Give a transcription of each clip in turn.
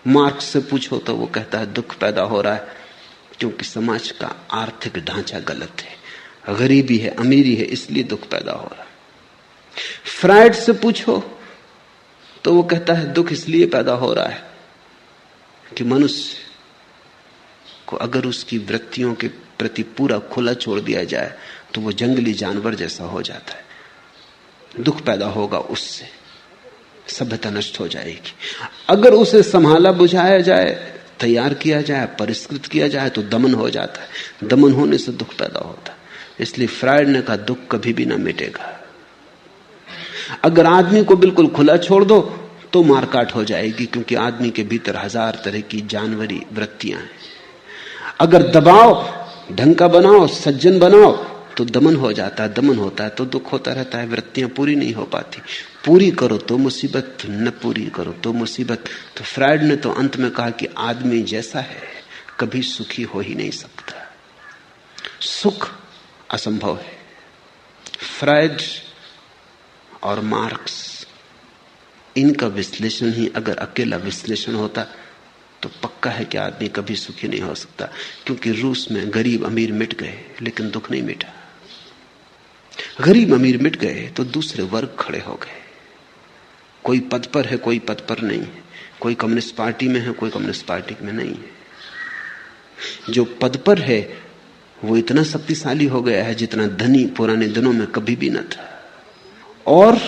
Marks से पूछो तो वो कहता है दुख पैदा हो रहा है क्योंकि समाज का आर्थिक ढांचा गलत है, गरीबी है, अमीरी है, इसलिए दुख पैदा हो रहा है। फ्रायड से पूछो तो वो कहता है दुख इसलिए पैदा हो रहा है कि मनुष्य को अगर उसकी वृत्तियों के प्रति पूरा खुला छोड़ दिया जाए तो वो जंगली जानवर जैसा हो जाता है। दुख पैदा होगा उससे, सभ्यता नष्ट हो जाएगी। अगर उसे संभाला बुझाया जाए, तैयार किया जाए, परिष्कृत किया जाए तो दमन हो जाता है। दमन होने से दुख पैदा होता है। इसलिए फ्रायड ने कहा दुख कभी भी ना मिटेगा। अगर आदमी को बिल्कुल खुला छोड़ दो तो मारकाट हो जाएगी, क्योंकि आदमी के भीतर 1000 तरह की जानवरी वृत्तियां हैं। अगर दबाओ, ढंग का बनाओ, सज्जन बनाओ तो दमन हो जाता है। दमन होता है तो दुख होता रहता है, वृत्तियां पूरी नहीं हो पाती। पूरी करो तो मुसीबत, न पूरी करो तो मुसीबत। तो फ्रायड ने तो अंत में कहा कि आदमी जैसा है कभी सुखी हो ही नहीं सकता, सुख असंभव है। फ्रायड और मार्क्स, इनका विश्लेषण ही अगर अकेला विश्लेषण होता तो पक्का है कि आदमी कभी सुखी नहीं हो सकता। क्योंकि रूस में गरीब अमीर मिट गए लेकिन दुख नहीं मिटा। गरीब अमीर मिट गए तो दूसरे वर्ग खड़े हो गए। कोई पद पर है, कोई पद पर नहीं है, कोई कम्युनिस्ट पार्टी में है, कोई कम्युनिस्ट पार्टी में नहीं है। जो पद पर है वो इतना शक्तिशाली हो गया है जितना धनी पुराने दिनों में कभी भी न था, और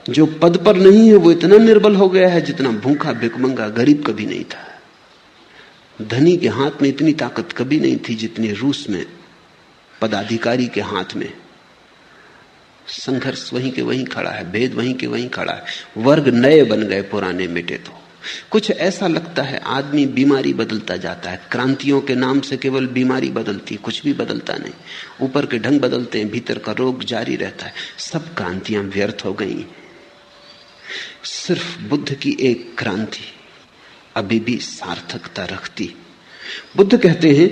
जो पद पर नहीं है वो इतना निर्बल हो गया है जितना भूखा भिखमंगा गरीब कभी नहीं था। धनी के हाथ में इतनी ताकत कभी नहीं थी जितनी रूस में पदाधिकारी के हाथ में। संघर्ष वहीं के वहीं खड़ा है, भेद वहीं के वहीं खड़ा है। वर्ग नए बन गए, पुराने मिटे। तो कुछ ऐसा लगता है आदमी बीमारी बदलता जाता है। क्रांतियों के नाम से केवल बीमारी बदलती, कुछ भी बदलता नहीं। ऊपर के ढंग बदलते हैं, भीतर का रोग जारी रहता है। सब क्रांतियां व्यर्थ हो गई। सिर्फ बुद्ध की एक क्रांति अभी भी सार्थकता रखती। बुद्ध कहते हैं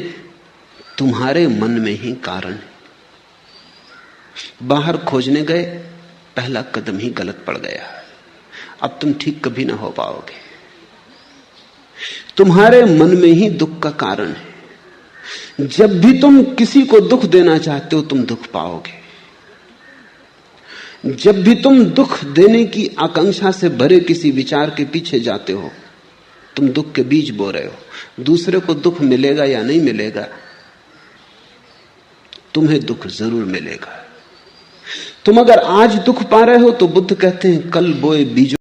तुम्हारे मन में ही कारण है। बाहर खोजने गए, पहला कदम ही गलत पड़ गया, अब तुम ठीक कभी ना हो पाओगे। तुम्हारे मन में ही दुख का कारण है। जब भी तुम किसी को दुख देना चाहते हो तुम दुख पाओगे। जब भी तुम दुख देने की आकांक्षा से भरे किसी विचार के पीछे जाते हो तुम दुख के बीज बो रहे हो। दूसरे को दुख मिलेगा या नहीं मिलेगा, तुम्हें दुख जरूर मिलेगा। तुम अगर आज दुख पा रहे हो तो बुद्ध कहते हैं कल बोए बीजों